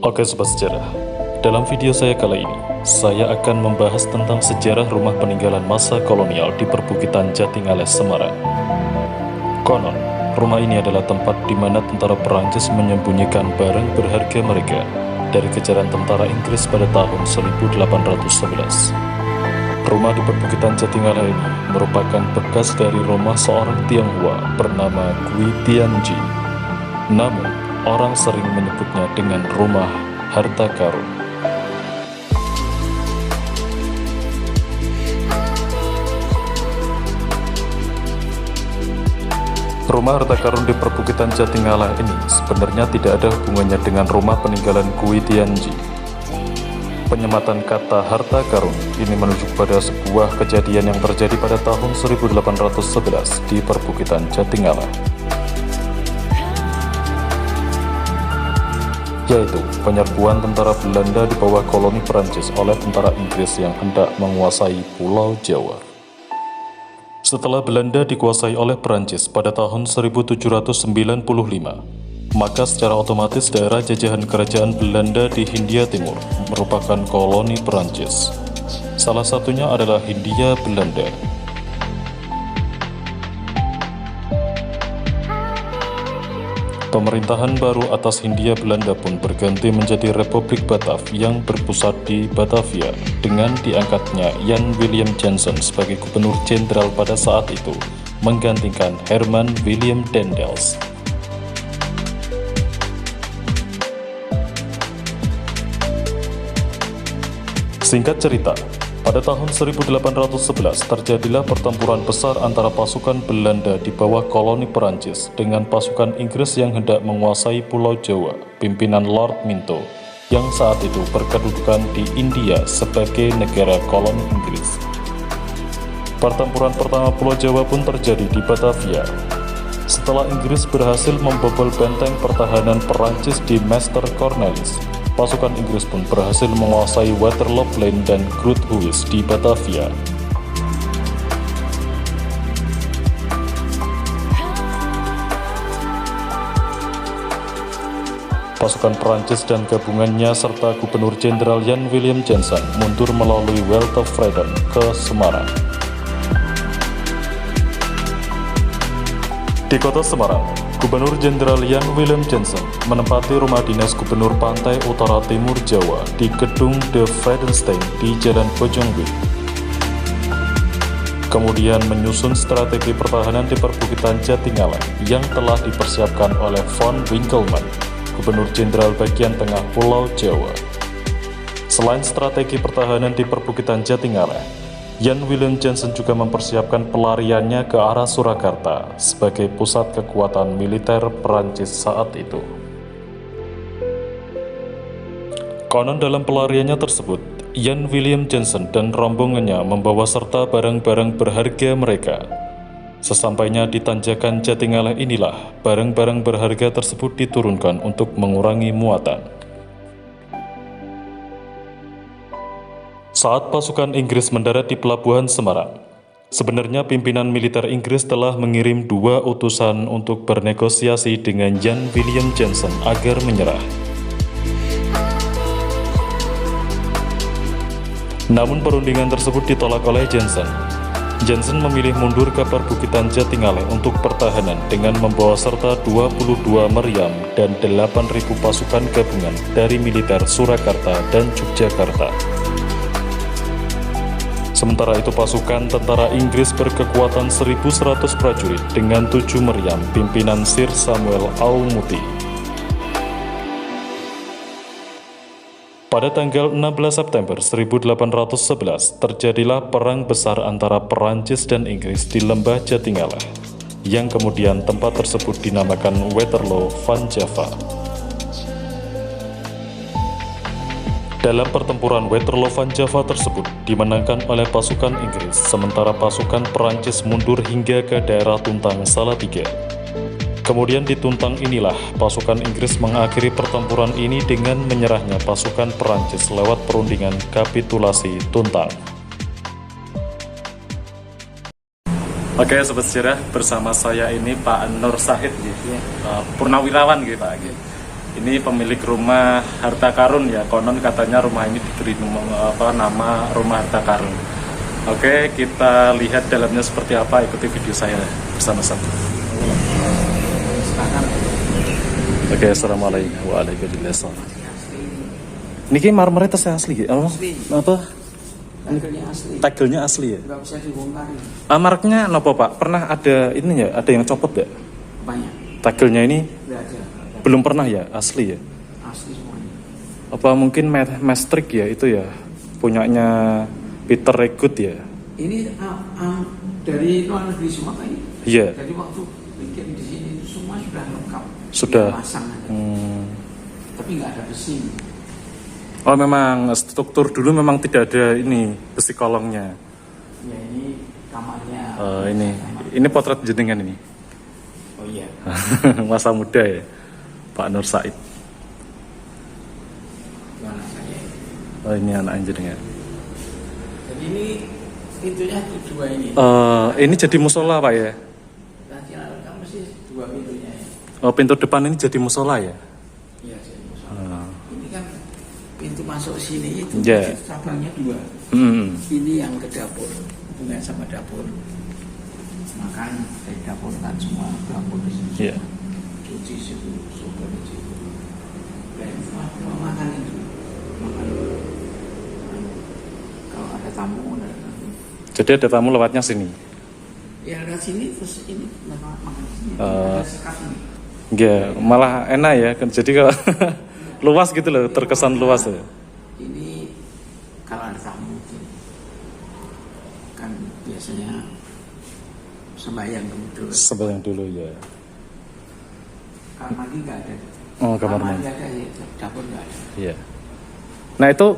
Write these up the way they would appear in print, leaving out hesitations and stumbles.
Oke Sobat Sejarah, dalam video saya kali ini, saya akan membahas tentang sejarah rumah peninggalan masa kolonial di perbukitan Jatinggaleh, Semarang. Konon, rumah ini adalah tempat di mana tentara Perancis menyembunyikan barang berharga mereka dari kejaran tentara Inggris pada tahun 1811. Rumah di perbukitan Jatinggaleh ini merupakan bekas dari rumah seorang Tionghoa bernama Gui Tianji. Namun, orang sering menyebutnya dengan rumah harta karun. Rumah harta karun di perbukitan Jatinggaleh ini sebenarnya tidak ada hubungannya dengan rumah peninggalan Gui Tianji. Penyematan kata harta karun ini menunjuk pada sebuah kejadian yang terjadi pada tahun 1811 di perbukitan Jatinggaleh, yaitu penyerbuan tentara Belanda di bawah koloni Perancis oleh tentara Inggris yang hendak menguasai Pulau Jawa. Setelah Belanda dikuasai oleh Perancis pada tahun 1795, maka secara otomatis daerah jajahan kerajaan Belanda di Hindia Timur merupakan koloni Perancis. Salah satunya adalah Hindia Belanda. Pemerintahan baru atas Hindia Belanda pun berganti menjadi Republik Batav yang berpusat di Batavia dengan diangkatnya Jan Willem Janson sebagai gubernur jenderal pada saat itu, menggantikan Herman Willem Daendels. Singkat cerita, pada tahun 1811 terjadilah pertempuran besar antara pasukan Belanda di bawah koloni Perancis dengan pasukan Inggris yang hendak menguasai Pulau Jawa, pimpinan Lord Minto, yang saat itu berkedudukan di India sebagai negara koloni Inggris. Pertempuran pertama Pulau Jawa pun terjadi di Batavia. Setelah Inggris berhasil membobol benteng pertahanan Perancis di Master Cornelis, pasukan Inggris pun berhasil menguasai Waterloo Plain dan Groot Huis di Batavia. Pasukan Perancis dan gabungannya serta Gubernur Jenderal Jan Willem Janson mundur melalui Veld of Vreden ke Semarang. Di kota Semarang, Gubernur Jenderal Jan Willem Janson menempati rumah dinas Gubernur Pantai Utara Timur Jawa di Gedung De Vredestein di Jalan Bojongwi. Kemudian menyusun strategi pertahanan di perbukitan Jatinggaleh yang telah dipersiapkan oleh von Winkelmann, Gubernur Jenderal bagian tengah Pulau Jawa. Selain strategi pertahanan di perbukitan Jatinggaleh, Jan Willem Janson juga mempersiapkan pelariannya ke arah Surakarta sebagai pusat kekuatan militer Perancis saat itu. Konon dalam pelariannya tersebut, Jan Willem Janson dan rombongannya membawa serta barang-barang berharga mereka. Sesampainya di tanjakan Jatinggaleh inilah, barang-barang berharga tersebut diturunkan untuk mengurangi muatan. Saat pasukan Inggris mendarat di pelabuhan Semarang, sebenarnya pimpinan militer Inggris telah mengirim 2 utusan untuk bernegosiasi dengan Jan Willem Janson agar menyerah. Namun perundingan tersebut ditolak oleh Janson. Janson memilih mundur ke perbukitan Jatinggaleh untuk pertahanan dengan membawa serta 22 meriam dan 8.000 pasukan gabungan dari militer Surakarta dan Yogyakarta. Sementara itu pasukan tentara Inggris berkekuatan 1.100 prajurit dengan 7 meriam pimpinan Sir Samuel Auchmuty. Pada tanggal 16 September 1811 terjadilah perang besar antara Perancis dan Inggris di lembah Jatinggaleh, yang kemudian tempat tersebut dinamakan Waterloo van Java. Dalam pertempuran Waterloo van Java tersebut dimenangkan oleh pasukan Inggris, sementara pasukan Perancis mundur hingga ke daerah Tuntang Salatiga. Kemudian di Tuntang inilah pasukan Inggris mengakhiri pertempuran ini dengan menyerahnya pasukan Perancis lewat perundingan kapitulasi Tuntang. Oke Sobat Sejarah, bersama saya ini Pak Nur Sahid gitu, Purnawirawan gitu Pak. Ini pemilik rumah harta karun ya, konon katanya rumah ini diberi nama rumah harta karun. Oke, kita lihat dalamnya seperti apa, ikuti video saya bersama-sama. Oke, assalamualaikum waalaikumsalam. Niki marmer itu asli ya? Apa? Tagelnya asli. Tagelnya asli ya? Nggak bisa dibongkar. Marknya nopo Pak? Pernah ada ini ya? Ada yang copot ya? Banyak. Tagelnya ini Nggak ada. belum pernah ya? Asli ya? Asli semuanya. Apa mungkin Mastrik ya itu ya? Punyanya Peter Regut ya? Ini dari luar negeri semua kan? Iya. Jadi waktu bikin di sini itu semua sudah lengkap. Sudah. Pasang aja. Tapi nggak ada besi. Oh memang struktur dulu memang tidak ada ini besi kolongnya. Ya ini kamarnya. Ini potret jenengan ini. Oh iya. Masa muda ya, Pak Nur Said. Mana saya? Oh ini anak jenengan. Jadi ini pintunya dua ini. Ini jadi musola Pak ya? Nanti kamu sih dua pintunya ya. Oh pintu depan ini jadi musola ya? Iya jadi musola. Ini kan pintu masuk sini itu Yeah. cabangnya dua. Ini yang ke dapur, hubungan sama dapur. Makan dari dapur kan semua dapur di sini. Iya. Cuci situ, sumber di situ. Dan mau makan itu, makan. Kalau ada tamu, Jadi ada tamu lewatnya sini? ya lewat sini terus ini makan di sini. Ada sekat ini. Ya malah enak ya. Jadi kalau luas gitu loh, terkesan luas ya. Ini kalau ada tamu kan biasanya sembahyang dulu. Sembahyang dulu ya. Kamar mandi nggak ada. Oh kamar mandi. Nggak ada, ya, dapur nggak ada. Iya. Nah itu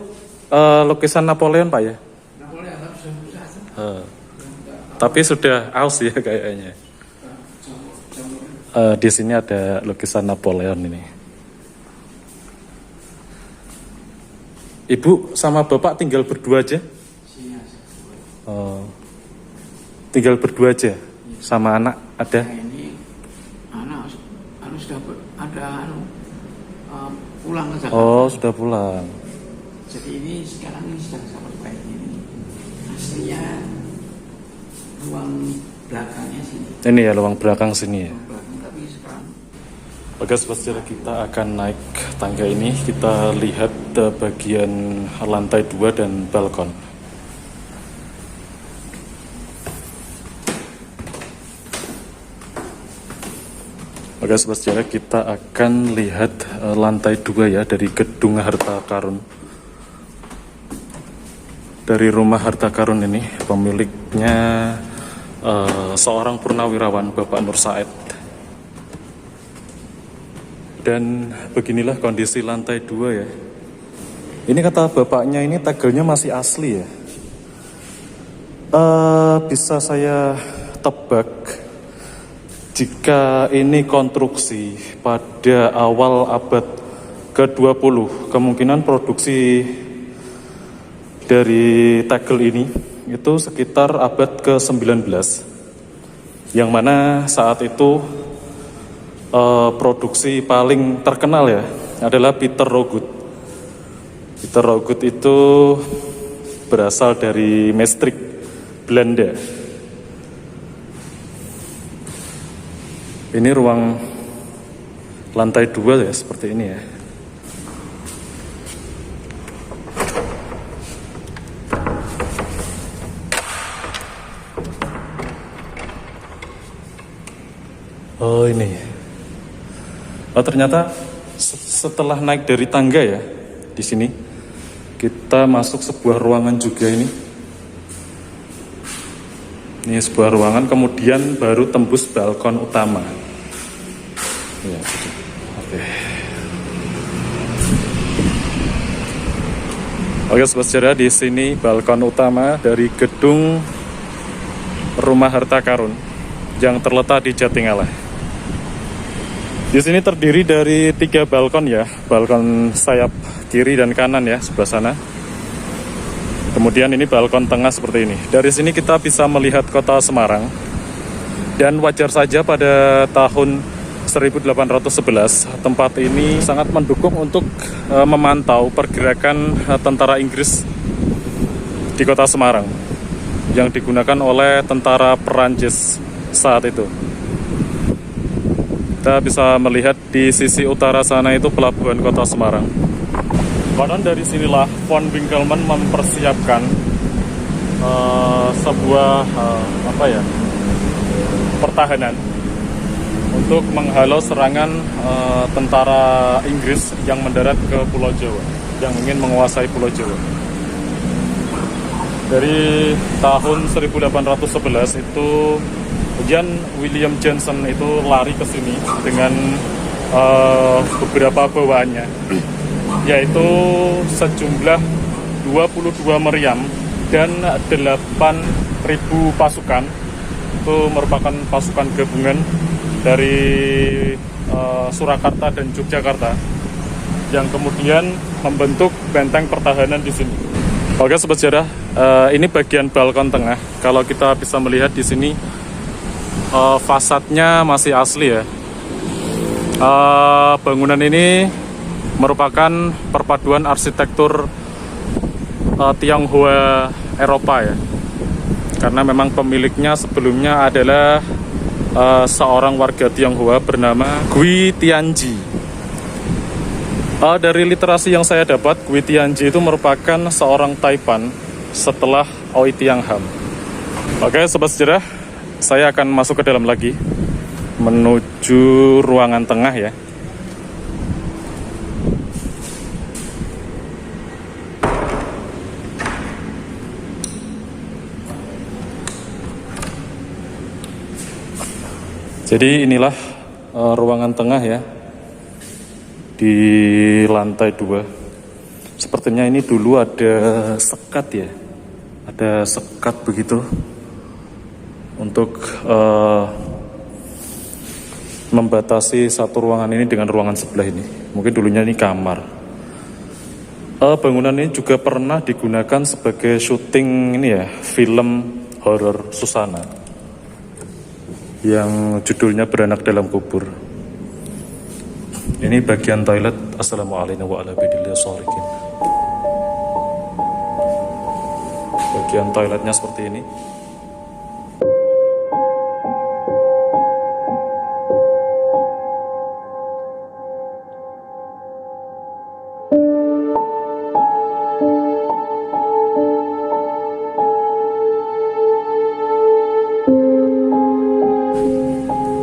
lukisan Napoleon Pak ya? Napoleon harus berusaha. Tapi sudah aus ya kayaknya. Di sini ada lukisan Napoleon ini. Ibu sama bapak tinggal berdua aja? Tinggal berdua aja? Sama anak ada? Nah, ini anak harus dapat ada pulang ke Jakarta. Oh sudah pulang. Jadi ini sekarang ini sedang sama baik ini. Aslinya ruang belakangnya sini. Ini ya ruang belakang sini ya. Ruang belakang tapi sekarang. Oke sobat, kita akan naik tangga ini. Kita lihat bagian lantai 2 dan balkon. Oke sobat sejarah, kita akan lihat lantai 2 ya dari gedung harta karun. Dari rumah harta karun ini pemiliknya seorang purnawirawan Bapak Nur Said. Dan beginilah kondisi lantai 2 ya. Ini kata bapaknya ini tagelnya masih asli ya. Bisa saya tebak jika ini konstruksi pada awal abad ke-20, kemungkinan produksi dari tegel ini itu sekitar abad ke-19, yang mana saat itu produksi paling terkenal ya adalah Peter Regut. Peter Regut itu berasal dari Maastricht, Belanda. Ini ruang lantai 2 ya, seperti ini ya. Oh ini. Oh ternyata setelah naik dari tangga ya, di sini kita masuk sebuah ruangan juga ini. Ini sebuah ruangan, kemudian baru tembus balkon utama. Ya, oke. Oke, sobat sejarah, di sini balkon utama dari gedung Rumah Harta Karun yang terletak di Jatingaleh. Di sini terdiri dari 3 balkon ya, balkon sayap kiri dan kanan ya, sebelah sana. Kemudian ini balkon tengah seperti ini. Dari sini kita bisa melihat kota Semarang. Dan wajar saja pada tahun 1811. Tempat ini sangat mendukung untuk memantau pergerakan tentara Inggris di kota Semarang yang digunakan oleh tentara Perancis saat itu. Kita bisa melihat di sisi utara sana itu pelabuhan kota Semarang. Bahkan dari sinilah von Winkelmann mempersiapkan sebuah pertahanan untuk menghalau serangan tentara Inggris yang mendarat ke Pulau Jawa, yang ingin menguasai Pulau Jawa. Dari tahun 1811 itu kemudian William Johnson itu lari ke sini dengan beberapa bawaannya, yaitu sejumlah 22 meriam dan 8.000 pasukan. Itu merupakan pasukan gabungan dari Surakarta dan Yogyakarta yang kemudian membentuk benteng pertahanan di sini. Oke sobat sejarah, ini bagian balkon tengah. Kalau kita bisa melihat di sini fasadnya masih asli ya. Bangunan ini merupakan perpaduan arsitektur Tionghoa Eropa ya. Karena memang pemiliknya sebelumnya adalah seorang warga Tionghoa bernama Gui Tianji. Dari literasi yang saya dapat, Gui Tianji itu merupakan seorang Taipan setelah Oei-Tiang Ham. Oke, sobat sejarah, saya akan masuk ke dalam lagi menuju ruangan tengah ya. Jadi inilah ruangan tengah ya, di lantai 2. Sepertinya ini dulu ada sekat ya, ada sekat begitu untuk membatasi satu ruangan ini dengan ruangan sebelah ini. Mungkin dulunya ini kamar. Bangunan ini juga pernah digunakan sebagai syuting ini ya, film horor Susana yang judulnya Beranak Dalam Kubur. Ini bagian toilet. Assalamualaikum warahmatullahi wabarakatuh. Bagian toiletnya seperti ini.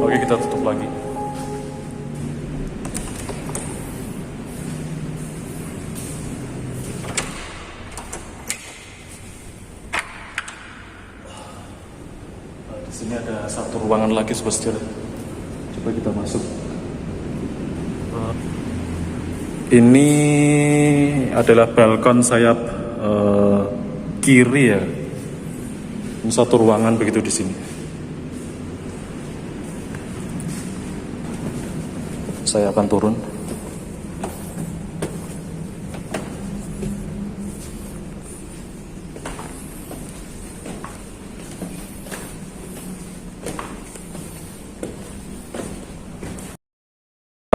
Oke, kita tutup lagi. Di sini ada satu ruangan lagi sobat sejarah. Coba kita masuk. Ini adalah balkon sayap kiri ya. Ini satu ruangan begitu di sini. Saya akan turun.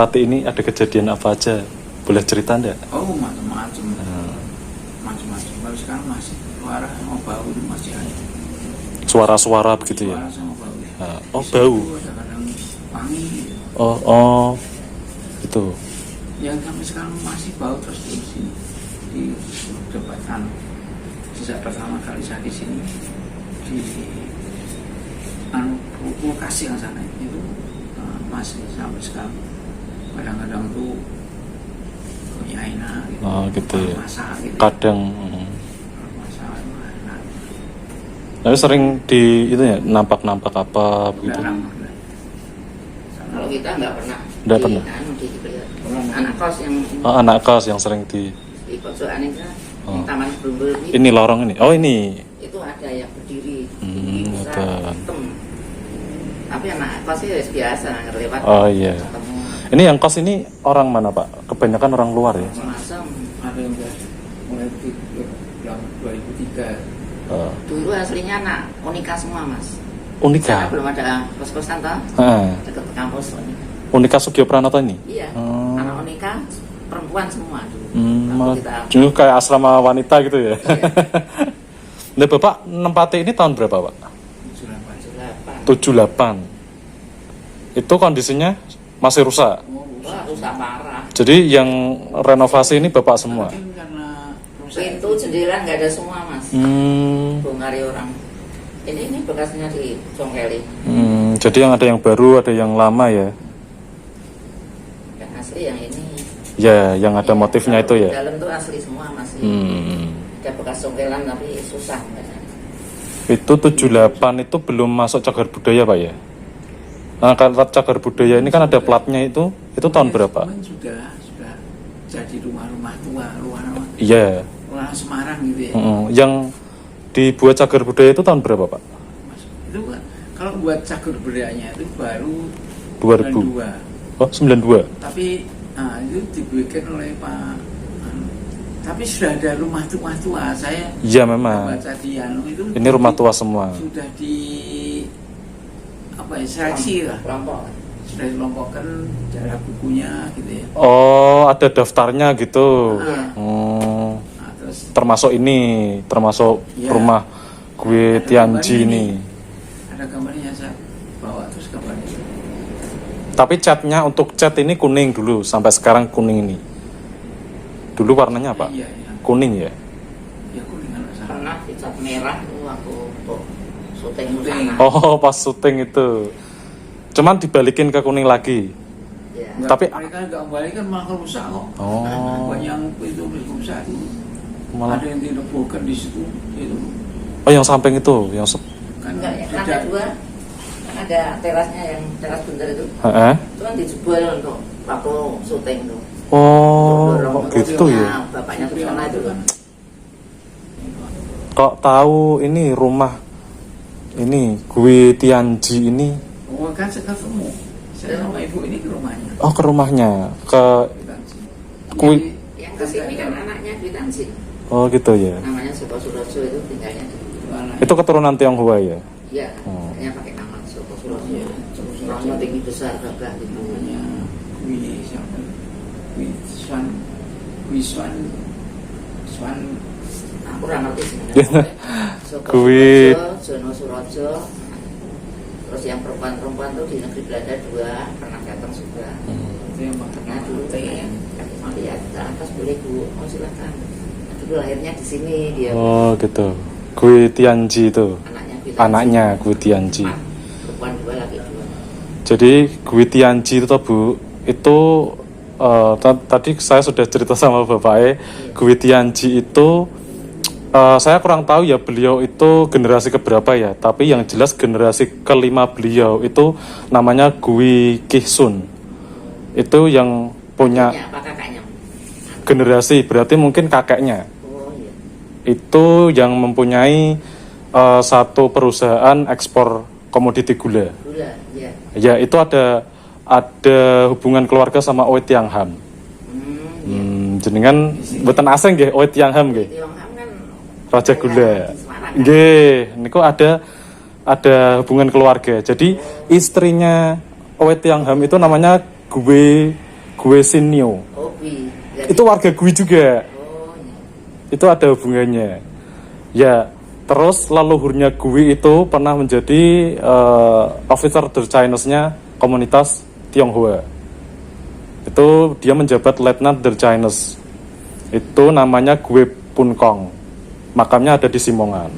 Saat ini ada kejadian apa aja? Boleh cerita enggak? Oh, macam-macam. Macam-macam. Kalau sekarang masih suara sama bau itu masih ada. Suara-suara begitu ya? Suara sama bau. Oh, bau. Kadang-kadang wangi. Oh. Itu. Yang sampai sekarang masih bau terus di sini. Di jembatan. Sejak pertama kali saya di sini di lokasi yang sana itu masih sampai sekarang. Kadang-kadang tuh Yaina gitu. Oh gitu ya. Masak, gitu. Kadang. Masak, enak. Tapi sering di itu ya nampak-nampak apa begitu? Kalau kita nggak pernah. Nggak pernah. Anak kos yang Anak kos yang sering di pojokan itu, yang taman sebelum ini lorong ini. Oh ini. itu ada yang berdiri, ada. hitam. Tapi anak kos itu biasa lewat. Oh iya. Ketemu Ini yang kos ini orang mana Pak? Kebanyakan orang luar ya? semacam. Ada yang udah mulai di 2003. Dulu aslinya anak Unika semua mas. Unika. Karena belum ada kos-kosan toh. Heeh. Dekat kampus. Unika Sugio Pranoto ini? Iya, anak Unika perempuan semua dulu. Malah Kita dulu kayak asrama wanita gitu ya. iya, Nah, Bapak nempati ini tahun berapa, Pak? 78. 78. Itu kondisinya masih rusak. wah rusak parah. Jadi yang renovasi ini Bapak semua. Mungkin karena rusak Pintu jendela nggak ada semua mas. Bongkari orang. Ini bekasnya dicongkeli. Jadi yang ada yang baru, ada yang lama ya. Yang asli yang ini. Ya, yang ada motifnya itu Kalau ya. dalam tuh asli semua masih. Ada bekas congkelan tapi susah. Itu 78 itu belum masuk cagar budaya, Pak ya? Nah, kalau cagar budaya ini kan ada platnya itu tahun berapa? Sudah jadi rumah-rumah tua, rumah-rumah Iya. Semarang gitu ya. Yang dibuat cagar budaya itu tahun berapa, Pak? Itu kan kalau buat cagar budayanya itu baru 2000. 92. Oh, 92. Tapi itu dibuatkan oleh Pak. Tapi sudah ada rumah tua saya. Iya memang. Baca di itu. Ini rumah tua semua. Sudah di seleksi lah. Kelompok. Sudah dikelompokkan cara bukunya gitu ya. Oh, ada daftarnya gitu. Terus Termasuk Ya. rumah gue Ada Tianji gambarnya ini. ada gambarnya saya bawa terus gambarnya. Tapi catnya untuk cat ini kuning dulu, sampai sekarang kuning ini. Dulu warnanya apa? Iya. Kuning ya? Ya kuning kalau salah. Pernah dicat merah itu aku untuk syuting Syuting. sana. Oh, pas syuting itu. Cuman dibalikin ke kuning lagi. Ya. Nggak, Tapi- mereka nggak kembali kan malah rusak kok. Oh. Banyak yang itu rusak itu. Malah. Ada yang dilebohkan di situ itu. Oh, yang samping itu, yang Kan Enggak, yang tidak- ada dua. Yang ada terasnya yang teras bundar itu. Heeh. Itu kan dijebol untuk waktu syuting tuh. Oh, Dorong kok gitu ya. mobilnya, bapaknya ke sana itu kan. Kok tahu ini rumah ini gue Tianji ini? Oh kan saya ketemu. Saya sama ibu ini ke rumahnya. Oh, ke rumahnya, ke Kui. Yang kesini kan anaknya Kwitansi. Oh gitu ya. Namanya Joko Surojo itu tinggalnya di Itu keturunan Tionghoa ya. Iya, Oh. hanya pakai nama Joko Surojo. Iya, Orangnya tinggi besar gagah gitu. namanya Kui siapa? Kui Swan. Aku kurang ngerti Iya. sebenarnya. Joko Kui. Surojo, Jono Surojo. Terus yang perempuan tuh di negeri Belanda 2 pernah datang juga. Itu yang makan Nah dulu pengen mau lihat ke atas boleh Bu, oh silakan. Nah, dulu lahirnya di sini dia. Oh gitu. Gue Tianji itu. Anaknya Kwitansi. Anaknya gue Tianji. Perempuan 2 laki 2. Jadi gue Tianji itu toh, Bu, itu tadi saya sudah cerita sama Bapak gue Tianji itu saya kurang tahu ya beliau itu generasi keberapa ya, tapi yang jelas generasi kelima beliau itu namanya Gui Kihsun. Itu yang punya Punya apa kakaknya? generasi, berarti mungkin kakeknya. Oh iya. Itu yang mempunyai satu perusahaan ekspor komoditi gula. Gula, iya. Ya, itu ada hubungan keluarga sama Oe Tiang Ham. Iya. Jenengan mboten asing nggih Oe Tiang Ham nggih. Tiongkok kan Raja daerah gula. di Semarang, kan? Nggih, niku ada hubungan keluarga. Jadi istrinya Oe Tiang Ham itu namanya Gue Sinyo. Oh, Gui. Jadi- Itu warga Gui juga. Oh iya. Itu ada hubungannya. Ya, terus leluhurnya Gui itu pernah menjadi officer der Chinese-nya komunitas Tionghoa. Itu dia menjabat Letnan der Chinese. Itu namanya Gue Pun Kong. Makamnya ada di Simongan.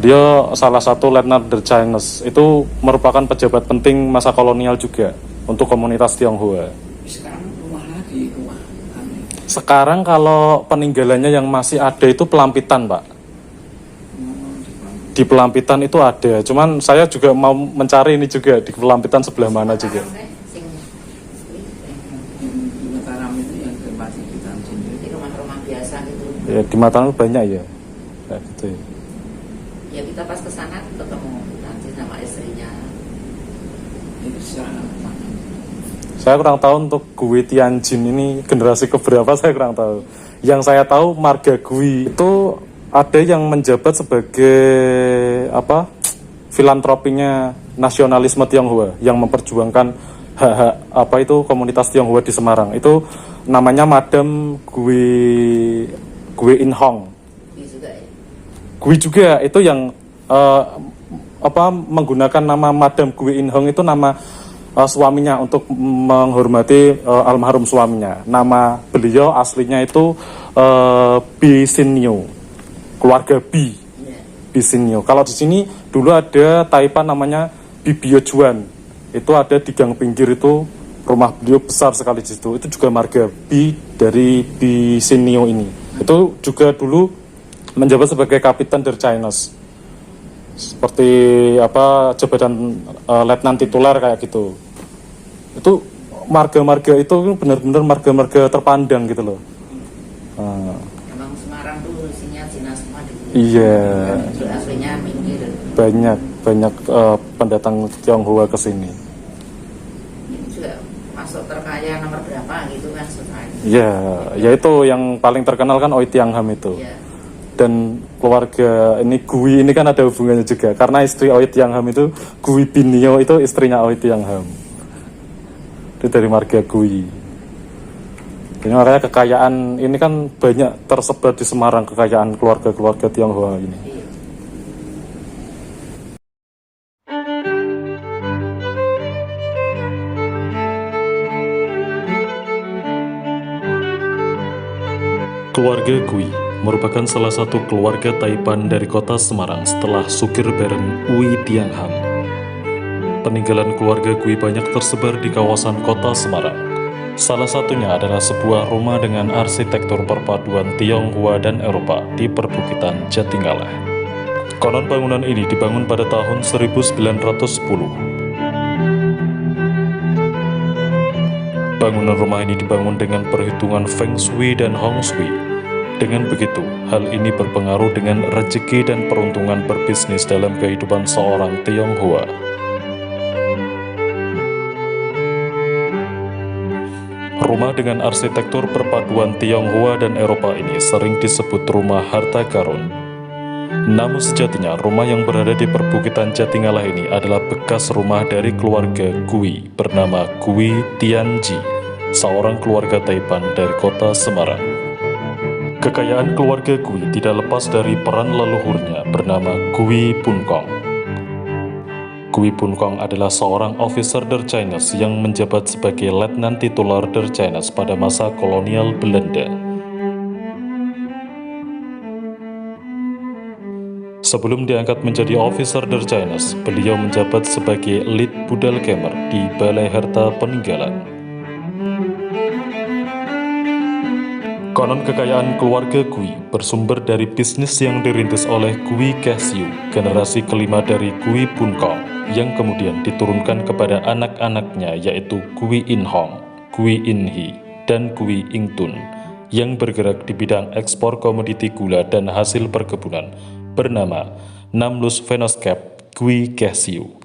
Dia salah satu Letnan der Chinese. Itu merupakan pejabat penting masa kolonial juga untuk komunitas Tionghoa. Sekarang rumah lagi rumah kami. Sekarang kalau peninggalannya yang masih ada itu Pelampitan, Pak. Di Pelampitan itu ada. Cuman saya juga mau mencari ini juga di Pelampitan sebelah mana juga. Sing- Di Mataram itu yang tempat kita sendiri. di rumah-rumah biasa gitu. Ya, di Mataram banyak ya. Ya gitu ya. Ya kita pas kesana ketemu nanti sama istrinya. Itu secara rumah. Saya kurang tahu untuk Gui Tianjin ini generasi keberapa saya kurang tahu. Yang saya tahu marga Gui itu ada yang menjabat sebagai filantropinya nasionalisme Tionghoa yang memperjuangkan hak-hak apa itu komunitas Tionghoa di Semarang. Itu namanya Madam Gui In Hong. Ini juga ya. Gui juga itu yang menggunakan nama Madam Gui In Hong itu nama suaminya untuk menghormati almarhum suaminya. Nama beliau aslinya itu Bi Sinyo, keluarga Bi. Bisinyo. Kalau di sini dulu ada taipan namanya Bibio Juan. Itu ada di gang pinggir itu, rumah beliau besar sekali di situ. Itu juga marga Bi dari Bisinyo ini. Itu juga dulu menjabat sebagai kapitan dari Chinese. Seperti jabatan letnan tituler kayak gitu. Itu marga-marga itu benar-benar marga-marga terpandang gitu loh. Emang Semarang tuh isinya Cina semua dulu. Iya. Aslinya minggir. Banyak pendatang Tionghoa ke sini. Ini juga masuk terkaya nomor berapa gitu kan sebenarnya. Iya, ya itu yang paling terkenal kan Oi Tiang Ham itu. Iya. Dan keluarga ini Gui ini kan ada hubungannya juga karena istri Oi Tiang Ham itu Gui Binio itu istrinya Oi Tiang Ham. Itu dari marga Gui. Jadi makanya kekayaan ini kan banyak tersebar di Semarang, kekayaan keluarga-keluarga Tionghoa ini. Iya. Keluarga Gui merupakan salah satu keluarga taipan dari kota Semarang setelah Sukir Bareng Ui Tiang Ham. Peninggalan keluarga Gui banyak tersebar di kawasan kota Semarang. Salah satunya adalah sebuah rumah dengan arsitektur perpaduan Tionghoa dan Eropa di perbukitan Jatingalah. Konon bangunan ini dibangun pada tahun 1910. Bangunan rumah ini dibangun dengan perhitungan Feng Shui dan Hong Shui. Dengan begitu, hal ini berpengaruh dengan rezeki dan peruntungan berbisnis dalam kehidupan seorang Tionghoa. Rumah dengan arsitektur perpaduan Tionghoa dan Eropa ini sering disebut rumah harta karun. Namun sejatinya rumah yang berada di perbukitan Jatingalah ini adalah bekas rumah dari keluarga Gui bernama Gui Tianji, seorang keluarga taipan dari kota Semarang. Kekayaan keluarga Gui tidak lepas dari peran leluhurnya bernama Gui Punkong. Gui Punkong adalah seorang officer der Chinese yang menjabat sebagai letnan titular der Chinese pada masa kolonial Belanda. Sebelum diangkat menjadi officer der Chinese, beliau menjabat sebagai lead Budalkamer di Balai Harta Peninggalan. Konon kekayaan keluarga Gui bersumber dari bisnis yang dirintis oleh Gui Kesiu, generasi kelima dari Gui Punkong, yang kemudian diturunkan kepada anak-anaknya yaitu Gui In Hong, Gui In Hee, dan Gui In Tun, yang bergerak di bidang ekspor komoditi gula dan hasil perkebunan, bernama Namlus Venoskap Gui Kesiu.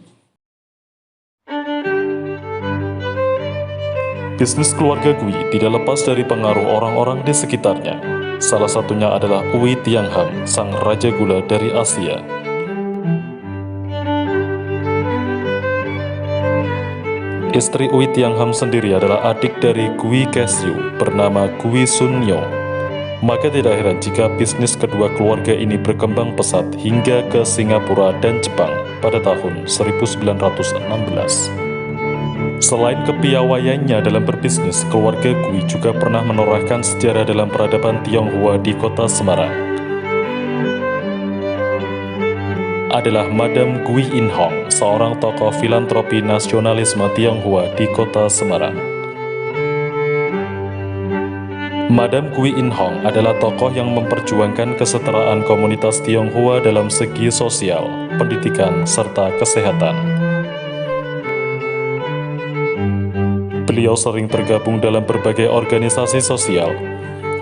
Bisnis keluarga Gui tidak lepas dari pengaruh orang-orang di sekitarnya. Salah satunya adalah Ui Tiang Ham, sang raja gula dari Asia. Istri Ui Tiang Ham sendiri adalah adik dari Gui Kesiu bernama Gui Sun Nyo. Maka tidak heran jika bisnis kedua keluarga ini berkembang pesat hingga ke Singapura dan Jepang pada tahun 1916. Selain kepiawaiannya dalam berbisnis, keluarga Gui juga pernah menorehkan sejarah dalam peradaban Tionghoa di kota Semarang. Adalah Madam Gui In Hong, seorang tokoh filantropi nasionalisme Tionghoa di kota Semarang. Madam Gui In Hong adalah tokoh yang memperjuangkan kesetaraan komunitas Tionghoa dalam segi sosial, pendidikan, serta kesehatan. Beliau sering tergabung dalam berbagai organisasi sosial.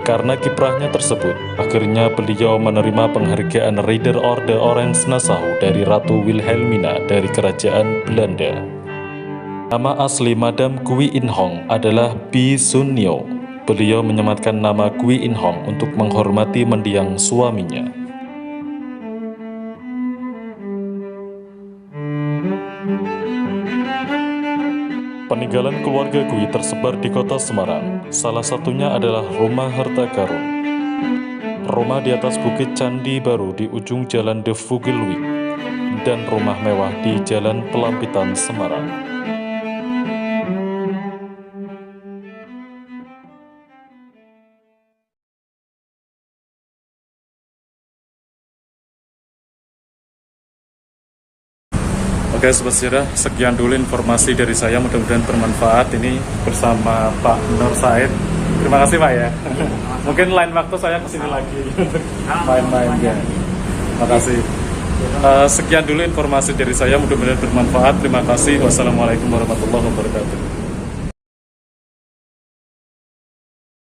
Karena kiprahnya tersebut, akhirnya beliau menerima penghargaan Ridder Orde Orange Nassau dari Ratu Wilhelmina dari Kerajaan Belanda. Nama asli Madam Gui In Hong adalah Bi Sun Nyo. Beliau menyematkan nama Gui In Hong untuk menghormati mendiang suaminya. peninggalan keluarga Kui tersebar di kota Semarang. Salah satunya adalah Rumah Harta Karun. Rumah di atas Bukit Candi Baru di ujung Jalan De Vogelwijk dan rumah mewah di Jalan Pelampitan Semarang. Oke Sobat Sejarah, sekian dulu informasi dari saya, mudah-mudahan bermanfaat ini bersama Pak Nur Said. Terima kasih Pak ya. Mungkin lain waktu saya kesini lagi main-main ya. Terima kasih. Sekian dulu informasi dari saya, mudah-mudahan bermanfaat. Terima kasih. Wassalamualaikum warahmatullahi wabarakatuh.